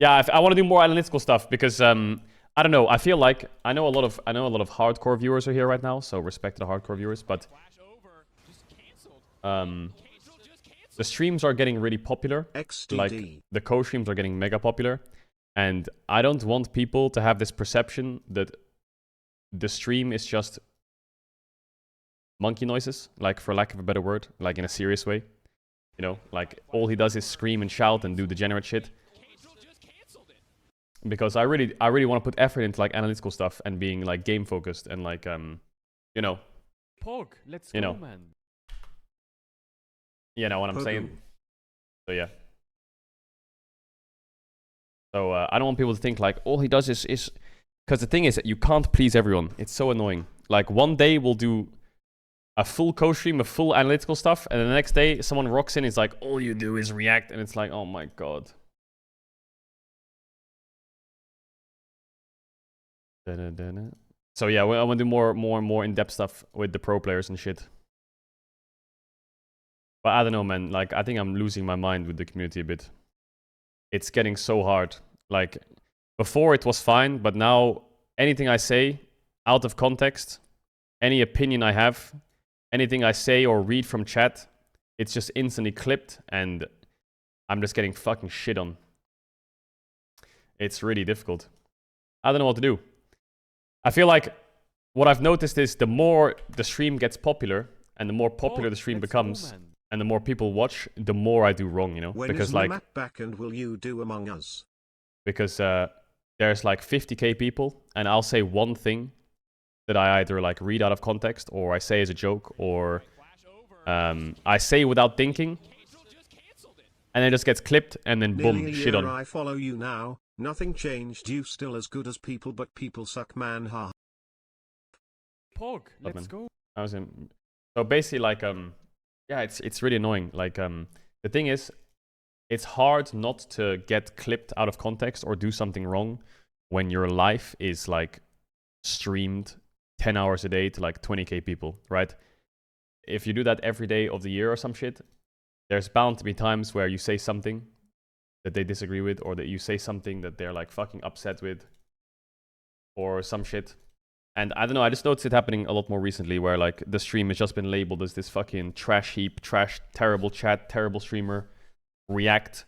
Yeah, I want to do more analytical stuff because I don't know. I feel like I know a lot of hardcore viewers are here right now, so respect to the hardcore viewers. But the streams are getting really popular. XDD. Like the co-streams are getting mega popular, and I don't want people to have this perception that the stream is just monkey noises, like for lack of a better word, like in a serious way. You know, like all he does is scream and shout and do degenerate shit. Because I really want to put effort into like analytical stuff and being like game focused and like you know. Pog, let's go, man. You know what I'm saying? So yeah. So I don't want people to think like all he does is because the thing is that you can't please everyone. It's so annoying. Like one day we'll do a full co-stream of full analytical stuff, and the next day someone rocks in and is like, all you do is react, and it's like, oh my god. So yeah, I want to do more and more in-depth stuff with the pro players and shit. But I don't know, man. Like, I think I'm losing my mind with the community a bit. It's getting so hard. Like, before it was fine, but now anything I say out of context, any opinion I have, anything I say or read from chat, it's just instantly clipped and I'm just getting fucking shit on. It's really difficult. I don't know what to do. I feel like what I've noticed is the more the stream gets popular and the more popular the stream becomes and the more people watch, the more I do wrong, you know? When because is like map back and will you do Among Us? Because there's like 50k people and I'll say one thing that I either like read out of context or I say as a joke or I say without thinking and it just gets clipped and then boom, shit on. I follow you now. Nothing changed. You still as good as people, but people suck, man. Ha. Pog, let's go. I was in. So basically, like, yeah, it's really annoying. Like, the thing is, it's hard not to get clipped out of context or do something wrong when your life is like streamed 10 hours a day to like 20k people, right? If you do that every day of the year or some shit, there's bound to be times where you say something that they disagree with, or that you say something that they're like fucking upset with, or some shit. And I don't know, I just noticed it happening a lot more recently where like the stream has just been labeled as this fucking trash heap, terrible chat, terrible streamer, react,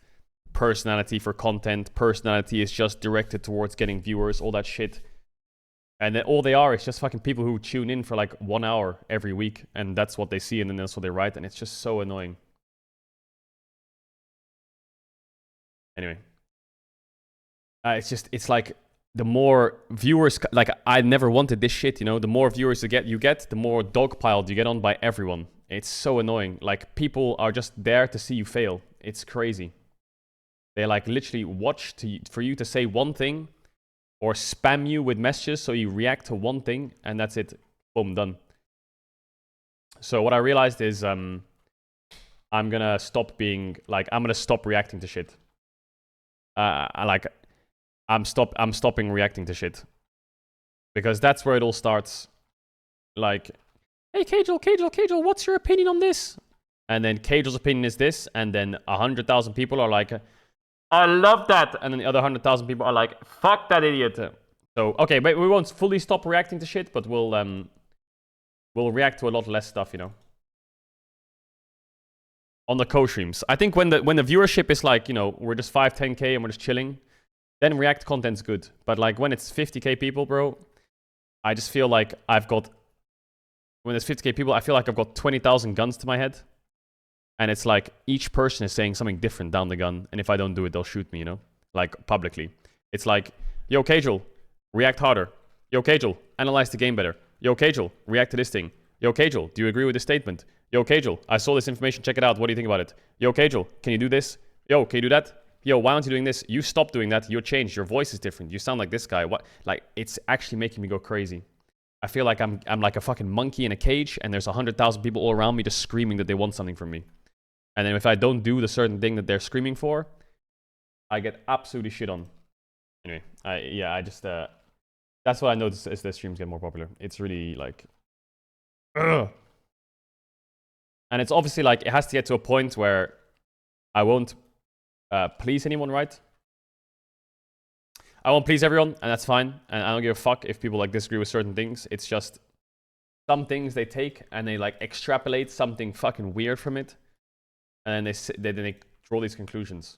personality for content, personality is just directed towards getting viewers, all that shit. And then all they are is just fucking people who tune in for like 1 hour every week, and that's what they see, and then that's what they write, and it's just so annoying. Anyway, it's like the more viewers, like I never wanted this shit, you know, the more viewers you get, the more dogpiled you get on by everyone. It's so annoying. Like people are just there to see you fail. It's crazy. They like literally watch for you to say one thing or spam you with messages so you react to one thing and that's it. Boom, done. So what I realized is I'm gonna stop being like, I'm gonna stop reacting to shit. I'm stopping reacting to shit. Because that's where it all starts. Like, hey, Caedrel, what's your opinion on this? And then Caedrel's opinion is this, and then 100,000 people are like, I love that! And then the other 100,000 people are like, fuck that idiot! So, okay, but we won't fully stop reacting to shit, but we'll react to a lot less stuff, you know? On the co-streams. I think when the viewership is like, you know, we're just 5-10k and we're just chilling, then react content's good. But like when it's 50k people, bro, I just feel like when there's 50k people, I feel like I've got 20,000 guns to my head. And it's like each person is saying something different down the gun, and if I don't do it, they'll shoot me, you know? Like publicly. It's like, yo, Caedrel, react harder. Yo, Caedrel, analyze the game better. Yo, Caedrel, react to this thing. Yo, Caedrel, do you agree with this statement? Yo, Caedrel, I saw this information, check it out. What do you think about it? Yo, Caedrel, can you do this? Yo, can you do that? Yo, why aren't you doing this? You stop doing that. You're changed. Your voice is different. You sound like this guy. What? Like, it's actually making me go crazy. I feel like I'm like a fucking monkey in a cage, and there's 100,000 people all around me just screaming that they want something from me. And then if I don't do the certain thing that they're screaming for, I get absolutely shit on. Anyway, that's what I noticed as the streams get more popular. It's really like, ugh. And it's obviously like, it has to get to a point where I won't please anyone, right? I won't please everyone, and that's fine. And I don't give a fuck if people like disagree with certain things. It's just some things they take and they like extrapolate something fucking weird from it, and then they draw these conclusions.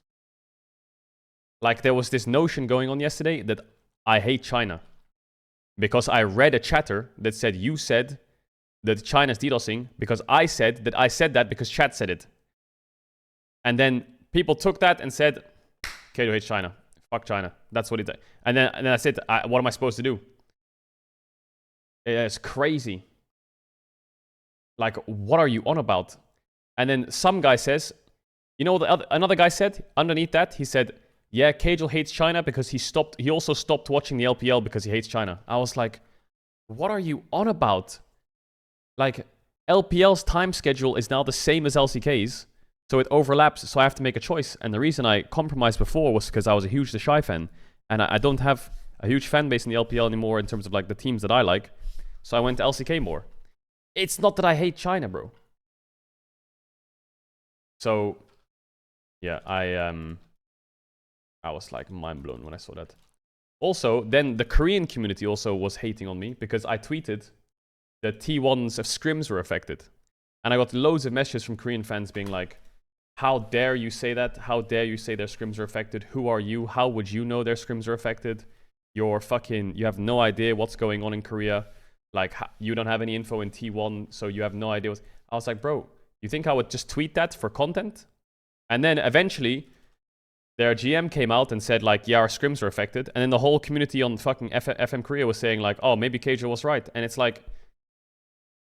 Like there was this notion going on yesterday that I hate China because I read a chatter that said you said that China's DDoSing because I said that because chat said it. And then people took that and said, Caedrel hates China. Fuck China. That's what it did. And then I said, what am I supposed to do? It's crazy. Like, what are you on about? And then some guy says, you know what another guy said? Underneath that, he said, yeah, Caedrel hates China because he also stopped watching the LPL because he hates China. I was like, what are you on about? Like, LPL's time schedule is now the same as LCK's, so it overlaps, so I have to make a choice. And the reason I compromised before was because I was a huge The Shy fan, and I don't have a huge fan base in the LPL anymore in terms of like the teams that I like, so I went to LCK more. It's not that I hate China, bro. So, yeah, I was like mind blown when I saw that. Also, then the Korean community also was hating on me because I tweeted that T1's scrims were affected. And I got loads of messages from Korean fans being like, how dare you say that? How dare you say their scrims are affected? Who are you? How would you know their scrims are affected? You have no idea what's going on in Korea. Like, you don't have any info in T1, so you have no idea what... I was like, bro, you think I would just tweet that for content? And then eventually, their GM came out and said, like, yeah, our scrims are affected. And then the whole community on fucking FM Korea was saying, like, oh, maybe Caedrel was right. And it's like,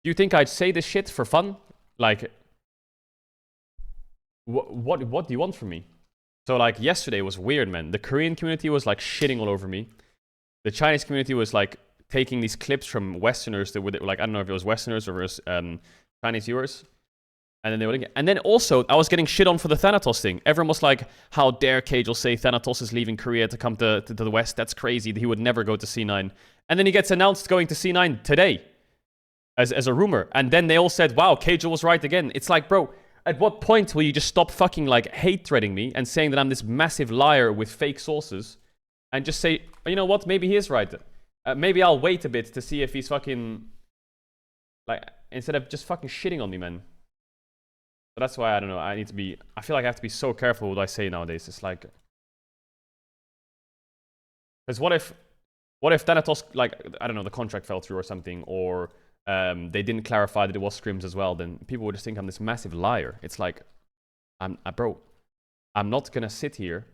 do you think I'd say this shit for fun? Like, what do you want from me? So, like, yesterday was weird, man. The Korean community was, like, shitting all over me. The Chinese community was, like, taking these clips from Westerners that were, like, I don't know if it was Westerners or it was Chinese viewers. And then they would, and then also, I was getting shit on for the Thanatos thing. Everyone was like, how dare Caedrel say Thanatos is leaving Korea to come to the West? That's crazy. He would never go to C9. And then he gets announced going to C9 today as a rumor. And then they all said, wow, Caedrel was right again. It's like, bro, at what point will you just stop fucking, like, hate-threading me and saying that I'm this massive liar with fake sources and just say, you know what, maybe he is right. Maybe I'll wait a bit to see if he's fucking, like, instead of just fucking shitting on me, man. But that's why, I don't know, I feel like I have to be so careful what I say nowadays. It's like, because what if Thanatos, like, I don't know, the contract fell through or something, or they didn't clarify that it was scrims as well, then people would just think I'm this massive liar. It's like, bro, I'm not gonna sit here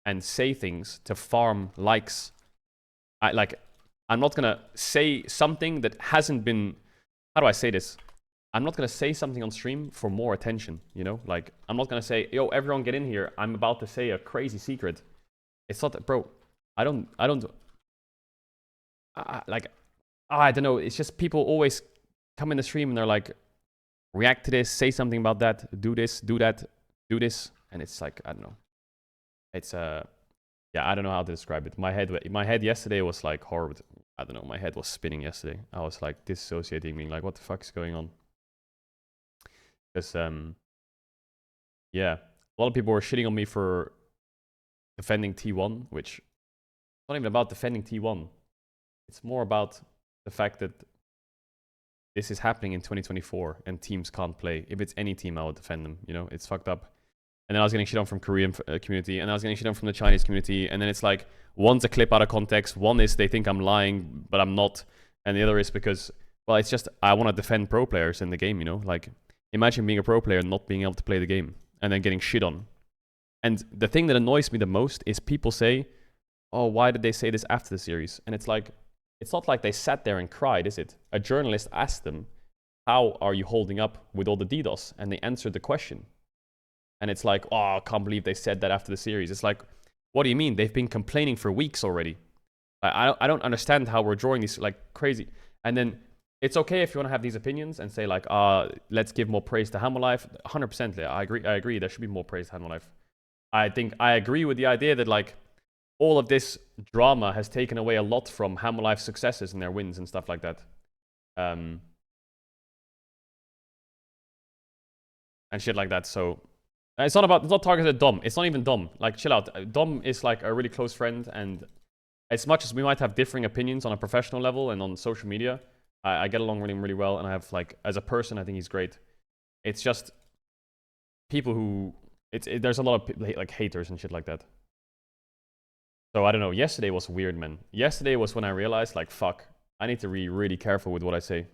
and say things to farm likes. I'm not gonna say something that hasn't been, how do I say this? I'm not going to say something on stream for more attention, you know? Like, I'm not going to say, yo, everyone get in here. I'm about to say a crazy secret. It's not that, bro, I don't know. It's just people always come in the stream and they're like, react to this, say something about that, do this, do that, do this. And it's like, I don't know. It's, yeah, I don't know how to describe it. My head yesterday was like horrible. I don't know. My head was spinning yesterday. I was like dissociating, being like, what the fuck is going on? Because, yeah, a lot of people were shitting on me for defending T1, which it's not even about defending T1. It's more about the fact that this is happening in 2024 and teams can't play. If it's any team, I would defend them. You know, it's fucked up. And then I was getting shit on from Korean community, and I was getting shit on from the Chinese community. And then it's like, one's a clip out of context, one is they think I'm lying, but I'm not. And the other is because, well, it's just, I want to defend pro players in the game, you know? Like, imagine being a pro player and not being able to play the game and then getting shit on. And the thing that annoys me the most is people say, oh, why did they say this after the series? And it's like, it's not like they sat there and cried, is it? A journalist asked them, how are you holding up with all the DDoS? And they answered the question. And it's like, oh, I can't believe they said that after the series. It's like, what do you mean? They've been complaining for weeks already. I don't understand how we're drawing these, like, crazy. And then it's okay if you want to have these opinions and say, like, let's give more praise to Hammerlife. 100%, I agree. There should be more praise to Hammerlife. I think I agree with the idea that, like, all of this drama has taken away a lot from Hammerlife's successes and their wins and stuff like that. And shit like that. So it's not targeted at Dom. It's not even Dom. Like, chill out. Dom is like a really close friend, and as much as we might have differing opinions on a professional level and on social media, I get along really, really well, and I have like, as a person, I think he's great. It's just people who, there's a lot of like haters and shit like that. So I don't know, yesterday was weird, man. Yesterday was when I realized, like, fuck, I need to be really careful with what I say.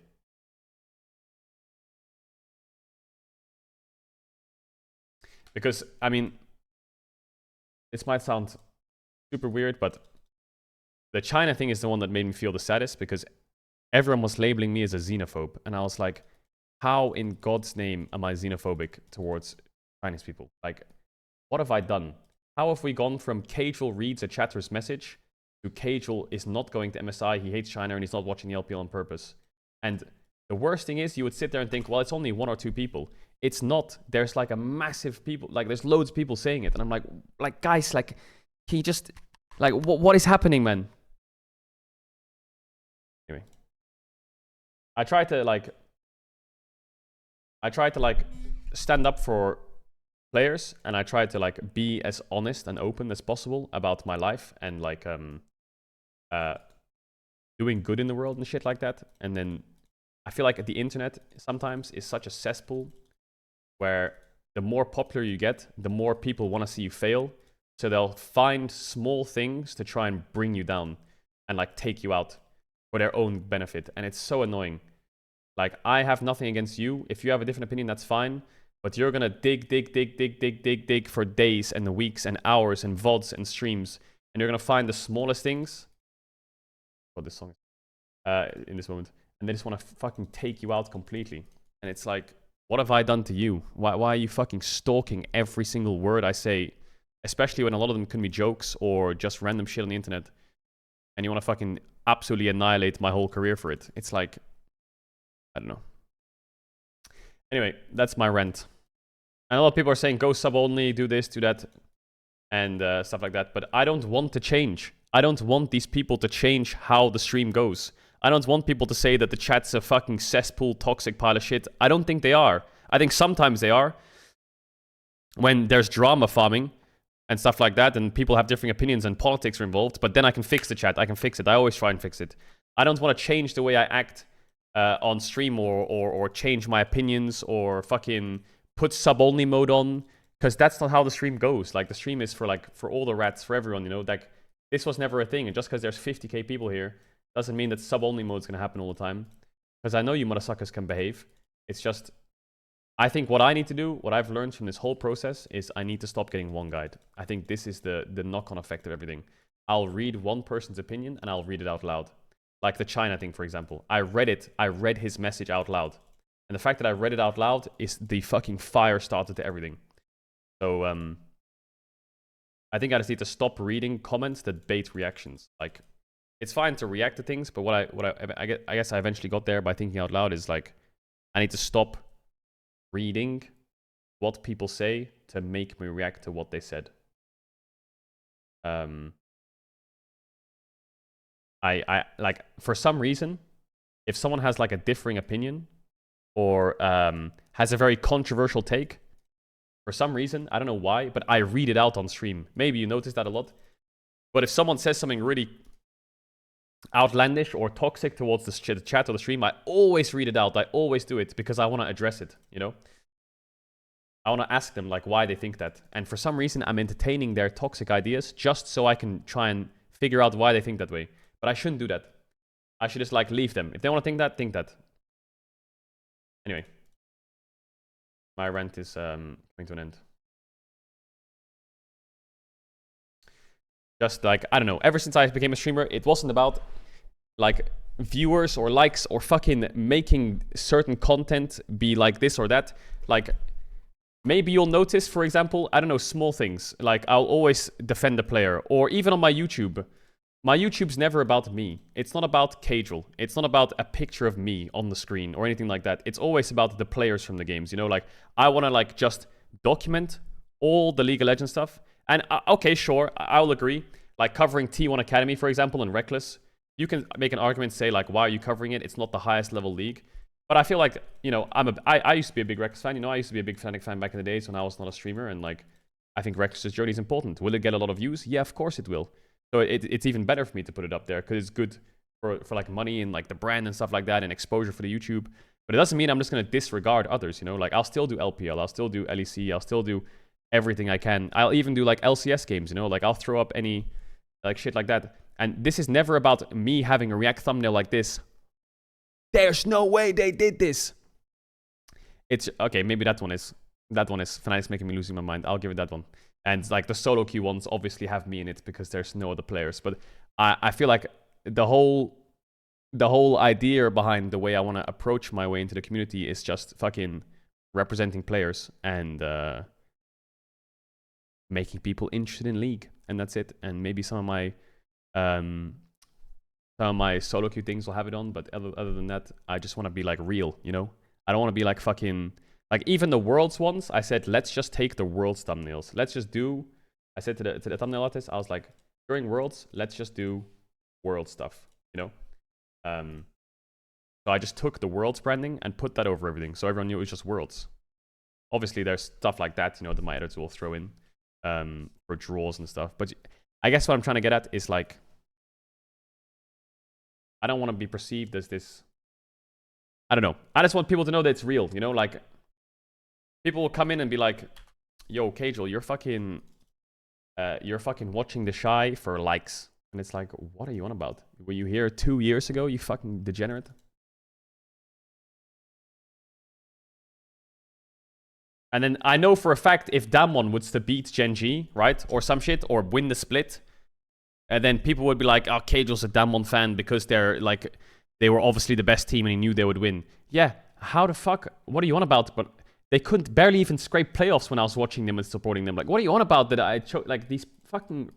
Because, I mean, this might sound super weird, but the China thing is the one that made me feel the saddest, because everyone was labeling me as a xenophobe. And I was like, how in God's name am I xenophobic towards Chinese people? Like, what have I done? How have we gone from Caedrel reads a chatter's message to Caedrel is not going to MSI, he hates China, and he's not watching the LPL on purpose? And the worst thing is, you would sit there and think, well, it's only 1 or 2 people. It's not. There's like a massive people, like there's loads of people saying it. And I'm like guys, like, can you just, like, what is happening, man? Anyway. I try to stand up for players, and I try to like be as honest and open as possible about my life and like doing good in the world and shit like that. And then I feel like the internet sometimes is such a cesspool where the more popular you get, the more people want to see you fail. So they'll find small things to try and bring you down and like take you out for their own benefit. And it's so annoying. Like, I have nothing against you. If you have a different opinion, that's fine. But you're gonna dig for days and weeks and hours and VODs and streams. And you're gonna find the smallest things. What this song is in this moment. And they just wanna fucking take you out completely. And it's like, what have I done to you? Why are you fucking stalking every single word I say? Especially when a lot of them can be jokes or just random shit on the internet. And you wanna fucking absolutely annihilate my whole career for it. It's like, I don't know. Anyway, that's my rant. And a lot of people are saying, go sub only, do this, do that, and stuff like that. But I don't want to change. I don't want these people to change how the stream goes. I don't want people to say that the chat's a fucking cesspool, toxic pile of shit. I don't think they are. I think sometimes they are. When there's drama farming and stuff like that, and people have different opinions and politics are involved, but then I can fix the chat. I can fix it. I always try and fix it. I don't want to change the way I act on stream or change my opinions or fucking put sub-only mode on, because that's not how the stream goes. Like, the stream is for all the rats, for everyone, you know? Like, this was never a thing, and just because there's 50k people here doesn't mean that sub-only mode is going to happen all the time. Because I know you motherfuckers can behave. It's just, I think what I need to do, what I've learned from this whole process, is I need to stop getting one guide. I think this is the knock-on effect of everything. I'll read one person's opinion, and I'll read it out loud. Like the China thing, for example. I read his message out loud. And the fact that I read it out loud is the fucking fire starter to everything. So, I think I just need to stop reading comments that bait reactions. Like, it's fine to react to things, but I guess I eventually got there by thinking out loud is like, I need to stop reading what people say to make me react to what they said. I like, for some reason, if someone has like a differing opinion or has a very controversial take, for some reason, I don't know why, but I read it out on stream. Maybe you notice that a lot. But if someone says something really outlandish or toxic towards the chat or the stream, I always read it out. I always do it because I want to address it, you know? I want to ask them like why they think that. And for some reason, I'm entertaining their toxic ideas just so I can try and figure out why they think that way. But I shouldn't do that. I should just like leave them. If they want to think that, think that. Anyway. My rant is coming to an end. Just like, I don't know, ever since I became a streamer, it wasn't about like viewers or likes or fucking making certain content be like this or that. Like, maybe you'll notice, for example, I don't know, small things. Like, I'll always defend the player. Or even on my YouTube. My YouTube's never about me. It's not about Caedrel. It's not about a picture of me on the screen or anything like that. It's always about the players from the games. You know, like, I want to like just document all the League of Legends stuff. And okay, sure, I'll agree. Like covering T1 Academy, for example, and Reckless. You can make an argument, say like, why are you covering it? It's not the highest level league. But I feel like, you know, I used to be a big Reckless fan. You know, I used to be a big Fnatic fan back in the days when I was not a streamer. And like, I think Reckless's journey is important. Will it get a lot of views? Yeah, of course it will. So it's even better for me to put it up there because it's good for like money and like the brand and stuff like that and exposure for the YouTube. But it doesn't mean I'm just going to disregard others, you know? Like, I'll still do LPL, I'll still do LEC, I'll still do everything I can. I'll even do like LCS games, you know? Like, I'll throw up any like shit like that. And this is never about me having a React thumbnail like this. There's no way they did this. It's okay, maybe that one is Fnatic's making me losing my mind. I'll give it that one. And like the solo queue ones obviously have me in it because there's no other players. But I feel like the whole idea behind the way I want to approach my way into the community is just fucking representing players and making people interested in League, and that's it. And maybe some of my solo queue things will have it on, but other than that, I just want to be like real, you know? I don't want to be like fucking like even the Worlds ones. I said let's just take the Worlds thumbnails. Let's just do. I said to the thumbnail artist, I was like, during Worlds, let's just do World stuff, you know? So I just took the Worlds branding and put that over everything, so everyone knew it was just Worlds. Obviously, there's stuff like that, you know, that my editors will throw in for draws and stuff. But I guess what I'm trying to get at is like, I don't want to be perceived as this. I don't know. I just want people to know that it's real, you know? Like, people will come in and be like, yo, Caedrel, you're fucking watching The Shy for likes. And it's like, what are you on about? Were you here 2 years ago, you fucking degenerate? And then I know for a fact if Damwon was to beat Gen G, right? Or some shit, or win the split, and then people would be like, oh, Caedrel's a Damwon fan because they're like, they were obviously the best team and he knew they would win. Yeah, how the fuck? What are you on about? But they couldn't barely even scrape playoffs when I was watching them and supporting them. Like, what are you on about that I chose? Like, these fucking...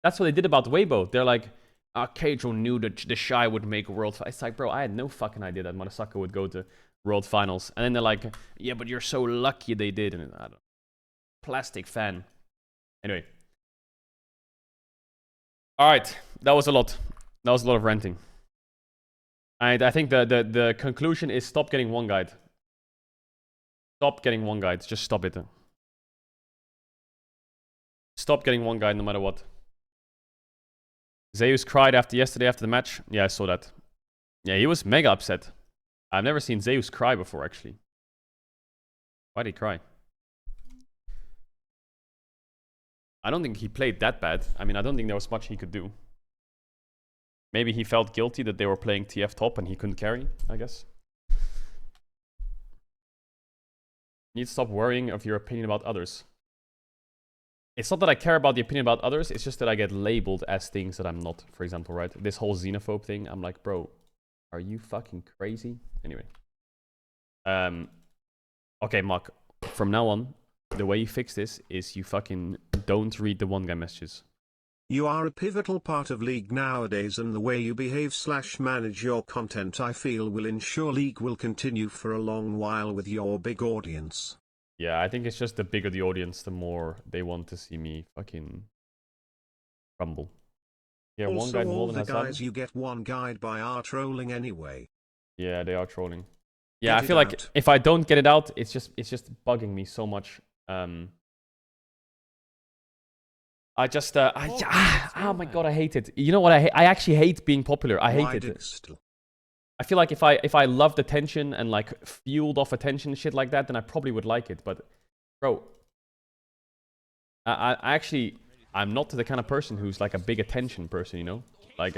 That's what they did about Weibo. They're like, Caedrel knew that the Shy would make World... It's like, bro, I had no fucking idea that Motherfucker would go to World Finals. And then they're like, yeah, but you're so lucky they did. And I don't know. Plastic fan. Anyway. Alright, that was a lot. That was a lot of ranting. I think the conclusion is stop getting one guide. Stop getting one guide. Just stop it. Stop getting one guide no matter what. Zeus cried yesterday after the match. Yeah, I saw that. Yeah, he was mega upset. I've never seen Zeus cry before, actually. Why'd he cry? I don't think he played that bad. I mean, I don't think there was much he could do. Maybe he felt guilty that they were playing TF top and he couldn't carry, I guess. You need to stop worrying of your opinion about others. It's not that I care about the opinion about others, it's just that I get labeled as things that I'm not. For example, right? This whole xenophobe thing, I'm like, bro, are you fucking crazy? Anyway. Okay, Mark, from now on, the way you fix this is you fucking don't read the one guy messages. You are a pivotal part of League nowadays, and the way you behave/manage your content I feel will ensure League will continue for a long while with your big audience. Yeah, I think it's just the bigger the audience, the more they want to see me fucking crumble. Yeah, also, one guide more all than the Hassan. guys you get one guide by are trolling anyway. Yeah, they are trolling. Yeah, Get I feel it like out. if I don't get it out, it's just bugging me so much. I just oh my god, I hate it. You know what I hate? I actually hate being popular. I hate it. I feel like if I loved attention and like fueled off attention and shit like that, then I probably would like it. But bro, I'm not the kind of person who's like a big attention person, you know? Like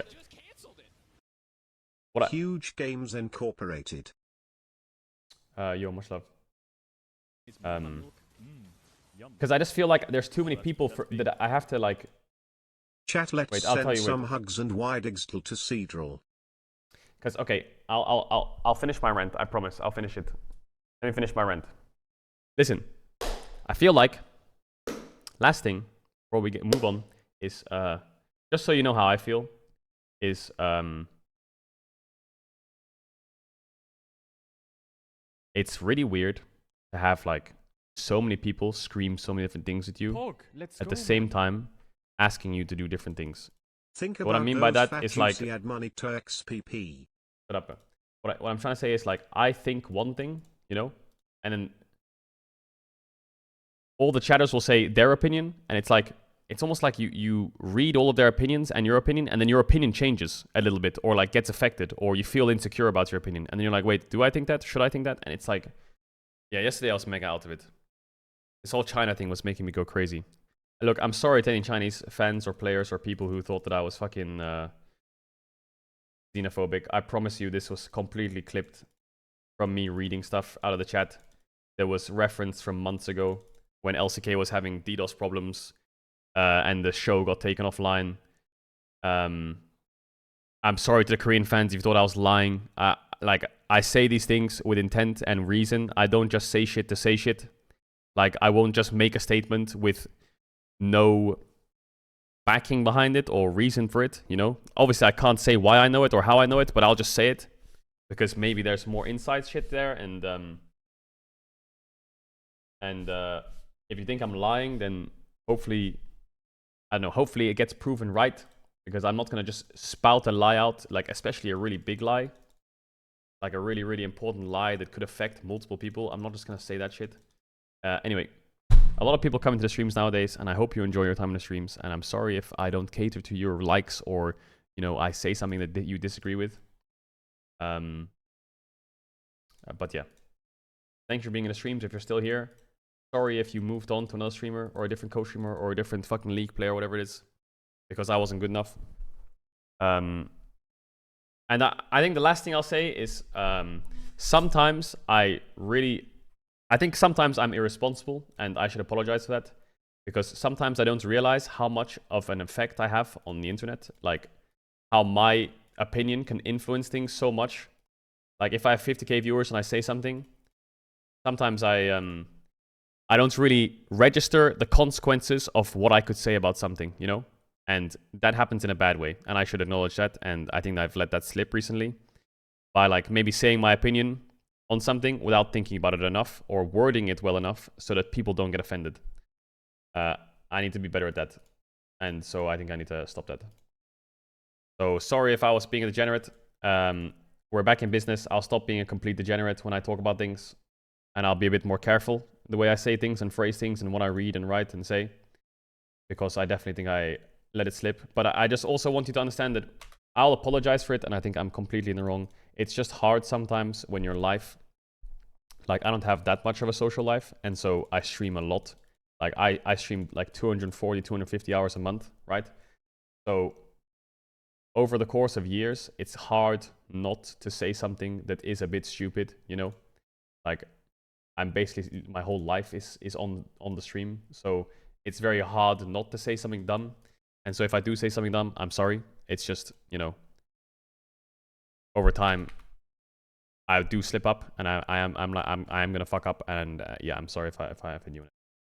Huge Games Incorporated. Yo, much love. Because I just feel like there's too many people that I have to like. Chat, let's wait, I'll tell send you, some hugs and wide extl to Caedrel. Because okay, I'll finish my rant. I promise. I'll finish it. Let me finish my rant. Listen, I feel like last thing before we move on is just so you know how I feel is it's really weird to have like so many people scream so many different things at you at the same time asking you to do different things. Think about what I mean by that is like add money to XPP. Shut up. What I'm trying to say is like I think one thing, you know, and then all the chatters will say their opinion, and it's like it's almost like you read all of their opinions and your opinion, and then your opinion changes a little bit, or like gets affected, or you feel insecure about your opinion, and then you're like, wait, do I think that? Should I think that? And it's like, yeah, yesterday I was mega out of it. This whole China thing was making me go crazy. Look, I'm sorry to any Chinese fans or players or people who thought that I was fucking xenophobic. I promise you this was completely clipped from me reading stuff out of the chat. There was reference from months ago when LCK was having DDoS problems and the show got taken offline. I'm sorry to the Korean fans if you thought I was lying. Like, I say these things with intent and reason. I don't just say shit to say shit. Like, I won't just make a statement with no backing behind it or reason for it, you know? Obviously, I can't say why I know it or how I know it, but I'll just say it because maybe there's more inside shit there. And if you think I'm lying, then hopefully, I don't know, hopefully it gets proven right, because I'm not going to just spout a lie out, like especially a really big lie, like a really, really important lie that could affect multiple people. I'm not just going to say that shit. Anyway, a lot of people come into the streams nowadays, and I hope you enjoy your time in the streams. And I'm sorry if I don't cater to your likes or, you know, I say something that you disagree with. But yeah, thanks for being in the streams if you're still here. Sorry if you moved on to another streamer or a different co-streamer or a different fucking league player or whatever it is, because I wasn't good enough. And I think the last thing I'll say is sometimes I think sometimes I'm irresponsible, and I should apologize for that, because sometimes I don't realize how much of an effect I have on the internet, like how my opinion can influence things so much. Like if I have 50k viewers and I say something, sometimes I don't really register the consequences of what I could say about something, you know? And that happens in a bad way, and I should acknowledge that, and I think I've let that slip recently by like maybe saying my opinion on something without thinking about it enough or wording it well enough so that people don't get offended. I need to be better at that, and so I think I need to stop that. So sorry if I was being a degenerate. We're back in business. I'll stop being a complete degenerate when I talk about things, and I'll be a bit more careful the way I say things and phrase things and what I read and write and say, because I definitely think I let it slip. But I just also want you to understand that I'll apologize for it, and I think I'm completely in the wrong. It's just hard sometimes when your life, like I don't have that much of a social life, and so I stream a lot. Like I stream like 240, 250 hours a month, right? So over the course of years, it's hard not to say something that is a bit stupid, you know? Like I'm basically, my whole life is on the stream, so it's very hard not to say something dumb. And so if I do say something dumb, I'm sorry. It's just, you know, over time, I do slip up, and I am gonna fuck up, and yeah, I'm sorry if I offend you.